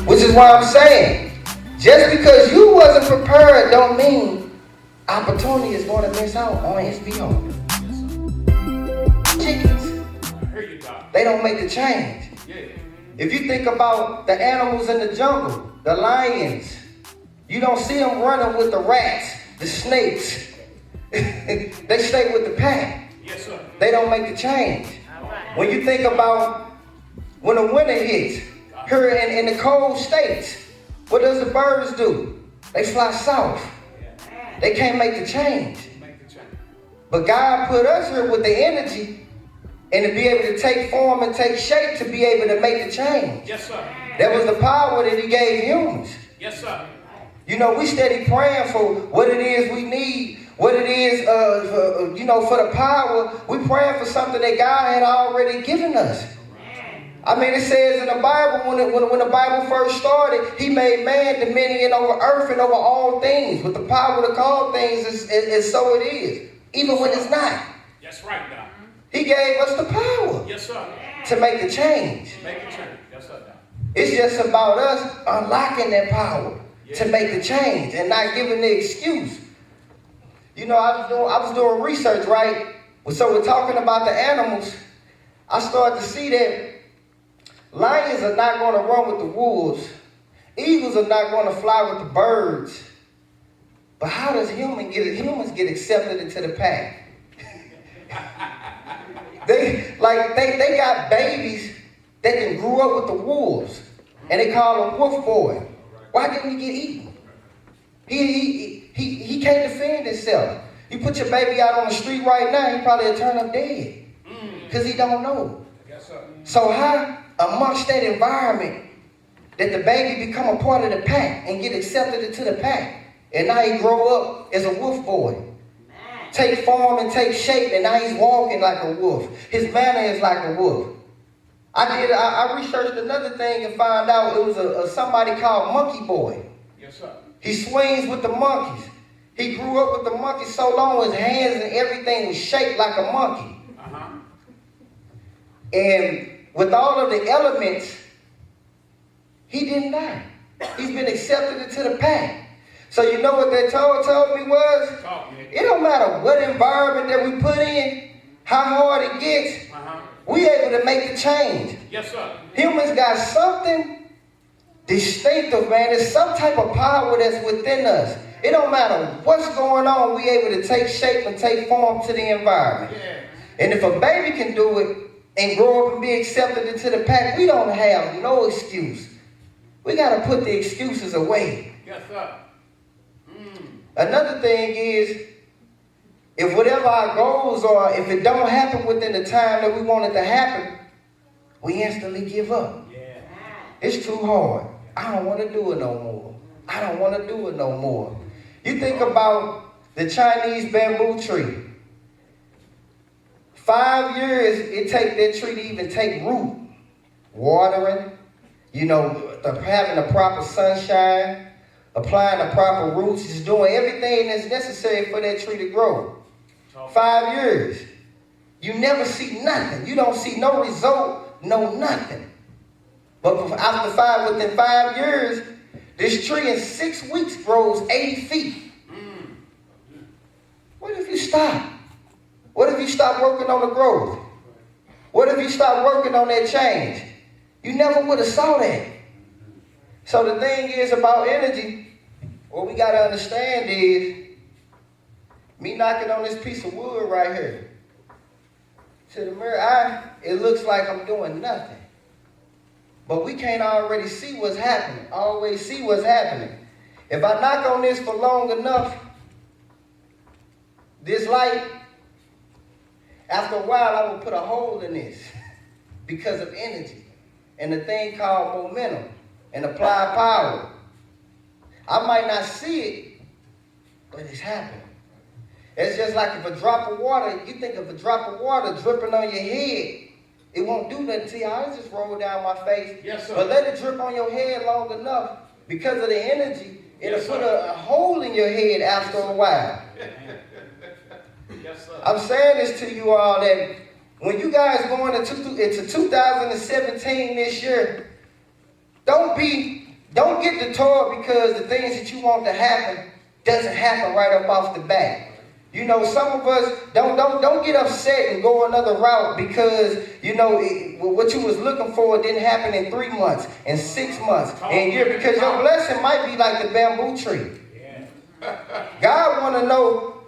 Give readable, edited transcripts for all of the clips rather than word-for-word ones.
Which is why I'm saying, just because you wasn't prepared don't mean opportunity is going to miss out on HBO. Chickens, they don't make the change. If you think about the animals in the jungle, the lions, you don't see them running with the rats, the snakes. They stay with the pack. Yes, sir. They don't make the change. When you think about when the winter hits, here in the cold states, what does the birds do? They fly south. They can't make the change. But God put us here with the energy and to be able to take form and take shape to be able to make the change. Yes, sir. That was the power that he gave humans. Yes, sir. You know, we steady praying for what it is we need, what it is, for the power. We praying for something that God had already given us. I mean, it says in the Bible, when the Bible first started, he made man dominion over earth and over all things. With the power to call things, is so it is. Even when it's not. That's right, God. He gave us the power. Yes, sir. To make the change. Make a change. Yes, sir. It's just about us unlocking that power to make the change and not giving the excuse. You know, I was doing research, right? So we're talking about the animals. I started to see that lions are not going to run with the wolves. Eagles are not going to fly with the birds. But how does humans get accepted into the pack? They got babies that then grew up with the wolves, and they call him Wolf Boy. Why didn't he get eaten? He can't defend himself. You put your baby out on the street right now, he probably will turn up dead because he don't know. Yes, sir. So how amongst that environment that the baby become a part of the pack and get accepted into the pack, and now he grow up as a wolf boy? Take form and take shape, and now he's walking like a wolf. His manner is like a wolf. I researched another thing and found out it was somebody called Monkey Boy. Yes, sir. He swings with the monkeys. He grew up with the monkeys so long his hands and everything was shaped like a monkey. Uh-huh. And with all of the elements, he didn't die. He's been accepted into the pack. So you know what that told me was? It don't matter what environment that we put in, how hard it gets, we able to make the change. Yes, sir. Humans got something distinctive, man. There's some type of power that's within us. It don't matter what's going on, we able to take shape and take form to the environment. Yeah. And if a baby can do it and grow up and be accepted into the pack, we don't have no excuse. We got to put the excuses away. Yes, sir. Another thing is, if whatever our goals are, if it don't happen within the time that we want it to happen, we instantly give up. Yeah. It's too hard. I don't want to do it no more. I don't want to do it no more. You think about the Chinese bamboo tree. 5 years it take that tree to even take root. Watering, having the proper sunshine, applying the proper roots, just doing everything that's necessary for that tree to grow. 5 years. You never see nothing. You don't see no result, no nothing. But within 5 years, this tree in 6 weeks grows 80 feet. What if you stop? What if you stop working on the growth? What if you stop working on that change? You never would have saw that. So the thing is about energy, what we got to understand is, me knocking on this piece of wood right here, to the mirror eye, it looks like I'm doing nothing. But we can't already see what's happening, always see what's happening. If I knock on this for long enough, this light, after a while I will put a hole in this because of energy and the thing called momentum and applied power. I might not see it, but it's happening. It's just like if a drop of water, you think of a drop of water dripping on your head, it won't do nothing to you. I'll just roll down my face. Yes, sir. But let it drip on your head long enough because of the energy, it'll put a hole in your head after a while. Yes, sir. I'm saying this to you all that When you guys going into 2017 this year, don't get deterred because the things that you want to happen doesn't happen right up off the bat. You know, some of us don't get upset and go another route because, you know, what you was looking for didn't happen in 3 months, and 6 months, and a year, because your blessing might be like the bamboo tree. God want to know,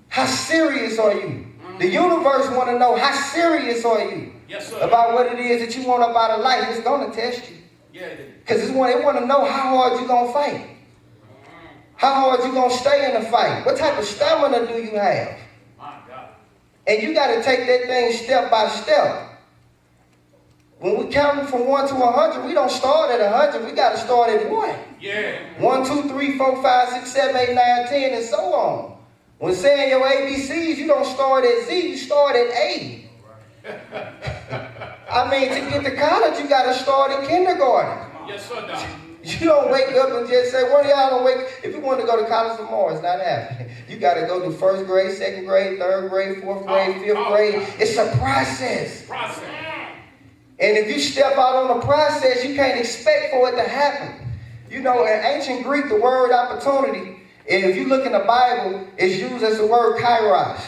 how serious are you? The universe want to know, how serious are you about what it is that you want up out of life. It's going to test you. Because it want to know how hard you're going to fight. How hard you going to stay in the fight? What type of stamina do you have? My God. And you got to take that thing step by step. When we count from 1 to 100, we don't start at 100. We got to start at 1. Yeah. 1, 2, 3, 4, 5, 6, 7, 8, 9, 10, and so on. When saying your ABCs, you don't start at Z, you start at A. I mean, to get to college, you got to start in kindergarten. Yes, sir, Doc. You don't wake up and just say, one of y'all don't wake. If you want to go to college tomorrow, it's not happening. You got to go to 1st grade, 2nd grade, 3rd grade, 4th grade, 5th grade. It's a process. And if you step out on the process, you can't expect for it to happen. You know, in ancient Greek, the word opportunity, and if you look in the Bible, it's used as the word kairos.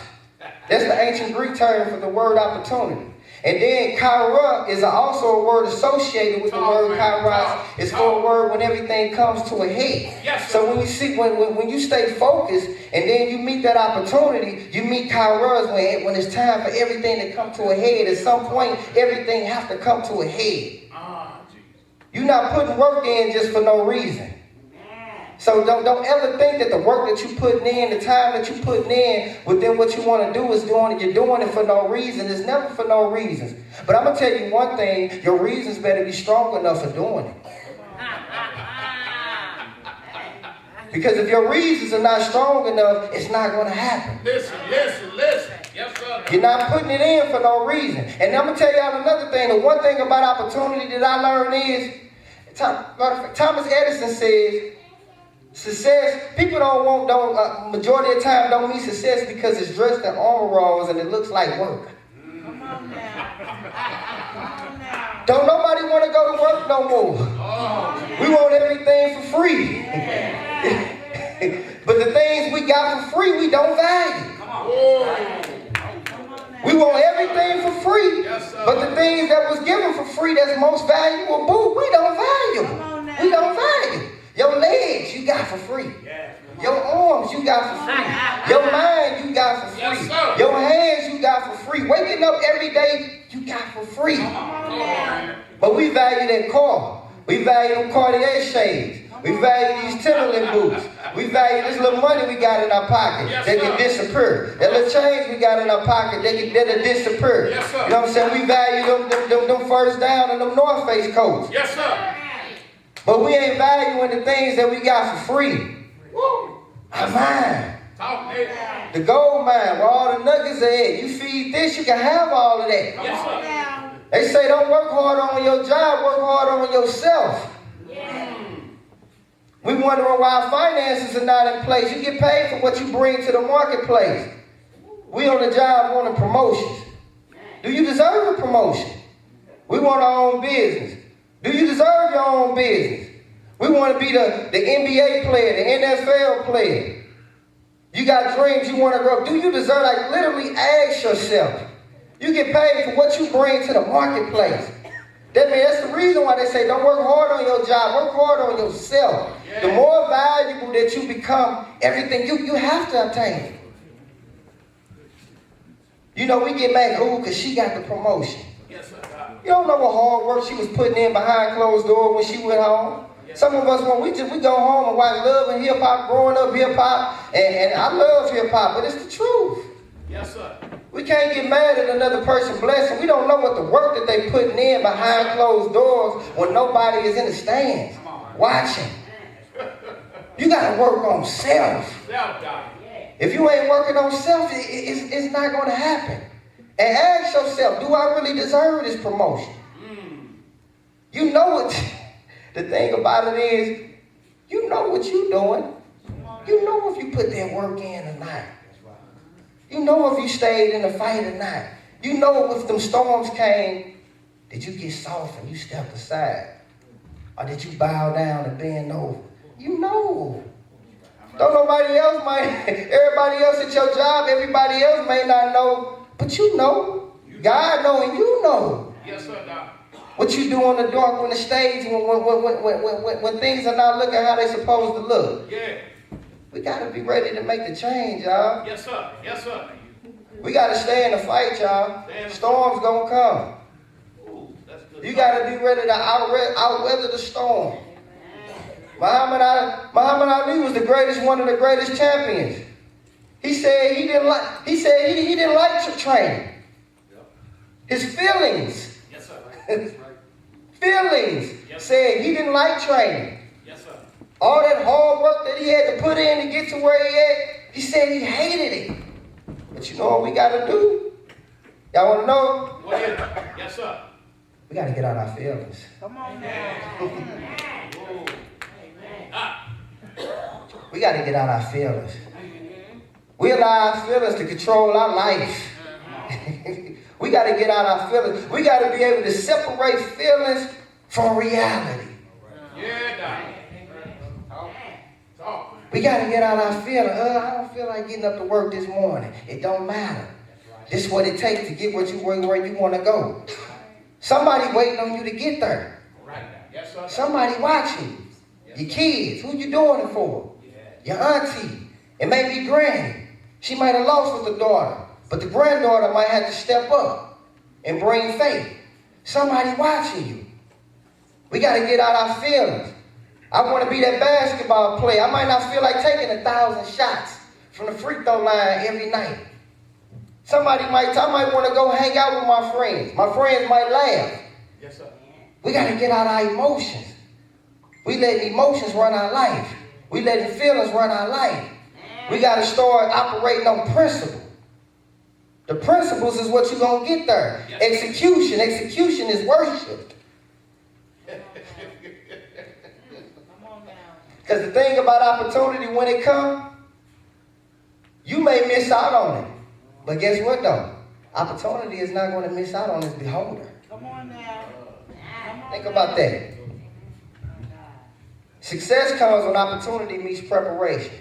That's the ancient Greek term for the word opportunity. And then kaira is also a word associated with the word kairos. It's for a word when everything comes to a head. Yes, so when you see, when you stay focused and then you meet that opportunity, you meet kairos when it's time for everything to come to a head. At some point, everything has to come to a head. You're not putting work in just for no reason. So don't ever think that the work that you're putting in, the time that you're putting in, within what you want to do is you're doing it for no reason. It's never for no reasons. But I'm going to tell you one thing, your reasons better be strong enough for doing it. Because if your reasons are not strong enough, it's not going to happen. Listen. Yes, sir. You're not putting it in for no reason. And I'm going to tell y'all another thing. The one thing about opportunity that I learned is, Thomas Edison says, success, people majority of the time don't mean success because it's dressed in overalls and it looks like work. Come on now. Don't nobody want to go to work no more. We want everything for free. But the things we got for free, we don't value. We want everything for free, but the things that was given for free that's most valuable, we don't value. We don't value. Your legs, you got for free. Your arms, you got for free. Your mind, you got for free. Your hands, you got for free. Waking up every day, you got for free. But we value that car. We value them Cartier shades. We value these Timberland boots. We value this little money we got in our pocket that can disappear. That little change we got in our pocket that'll disappear. Yes, sir. You know what I'm saying? We value them first down and them North Face coats. Yes, sir. But we ain't valuing the things that we got for free. Our mind. Talk, nigga. The gold mine where all the nuggets are at. You feed this, you can have all of that. Yes, sir. They say don't work hard on your job, work hard on yourself. We wondering why our finances are not in place. You get paid for what you bring to the marketplace. We on the job wanting promotions. Do you deserve a promotion? We want our own business. Do you deserve your own business? We want to be the NBA player, the NFL player. You got dreams, you want to grow. Do you deserve, like literally ask yourself. You get paid for what you bring to the marketplace. That's the reason why they say don't work hard on your job, work hard on yourself. Yeah. The more valuable that you become, everything you have to obtain. You know, we get mad, because she got the promotion. Yes, sir. You don't know what hard work she was putting in behind closed doors when she went home. Some of us, when we go home and watch Love and Hip Hop, growing up hip hop, and I love hip hop, but it's the truth. Yes, sir. We can't get mad at another person's blessing. We don't know what the work that they putting in behind closed doors when nobody is in the stands watching. You got to work on self. If you ain't working on self, it's not going to happen. And ask yourself, do I really deserve this promotion? You know what? The thing about it is, you know what you're doing. You know if you put that work in or not. You know if you stayed in the fight or not. You know if them storms came, did you get soft and you stepped aside? Or did you bow down and bend over? You know. Don't nobody else everybody else at your job, everybody else may not know, but you know. God know and you know. Yes, sir, Doc. What you do on the dark on the stage when things are not looking how they're supposed to look. Yeah. We got to be ready to make the change, y'all. Yes, sir. Yes, sir. We got to stay in the fight, y'all. Storms going to come. Ooh, that's good. You got to be ready to outweather the storm. Muhammad Ali was the greatest, one of the greatest champions. He said he didn't like training. His feelings. Yes, sir. Feelings said he didn't like training. Yes, sir. All that hard work that he had to put in to get to where he at, he said he hated it. But you know what we got to do? Y'all want to know? Go ahead. Yes, sir. We got to get out our feelings. Come on now. We got to get out our feelings. We allow our feelings to control our life. We got to get out our feelings. We got to be able to separate feelings from reality. Yeah, Doc. Talk. We got to get out our feelings. I don't feel like getting up to work this morning. It don't matter. This is what it takes to get where you want to go. Somebody waiting on you to get there. Right. Yes, sir. Somebody watching you. Your kids. Who you doing it for? Your auntie. It may be granny. She might have lost with the daughter. But the granddaughter might have to step up and bring faith. Somebody watching you. We got to get out our feelings. I want to be that basketball player. I might not feel like taking 1,000 shots from the free throw line every night. I might want to go hang out with my friends. My friends might laugh. Yes, sir. We got to get out our emotions. We let emotions run our life. We let feelings run our life. We got to start operating on principle. The principles is what you're going to get there. Yes. Execution is worship. Because the thing about opportunity, when it comes, you may miss out on it. But guess what though? Opportunity is not going to miss out on its beholder. Come on now. Think about that. Success comes when opportunity meets preparation.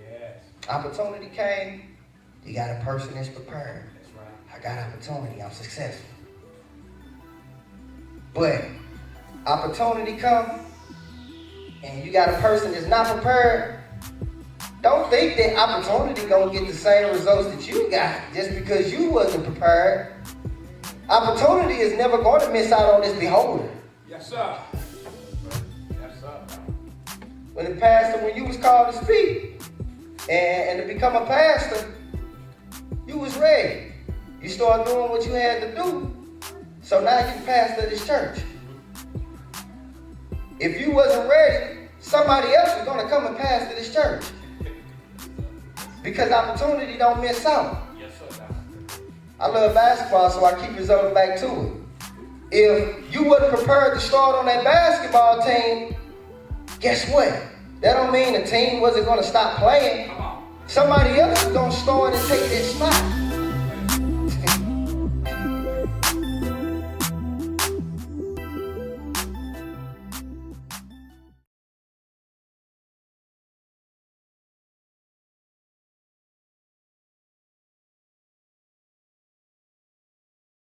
Yes. Opportunity came, you got a person that's prepared. That's right. I got opportunity, I'm successful. But opportunity come, and you got a person that's not prepared. Don't think that opportunity gonna get the same results that you got just because you wasn't prepared. Opportunity is never going to miss out on this beholder. Yes, sir. Yes, sir. When you was called to speak and to become a pastor, you was ready. You started doing what you had to do. So now you can pastor this church. If you wasn't ready, somebody else is going to come and pastor this church. Because opportunity don't miss out. Yes, sir. I love basketball, so I keep resorting back to it. If you wasn't prepared to start on that basketball team, guess what? That don't mean the team wasn't going to stop playing. Come on. Somebody else is going to start and take that spot.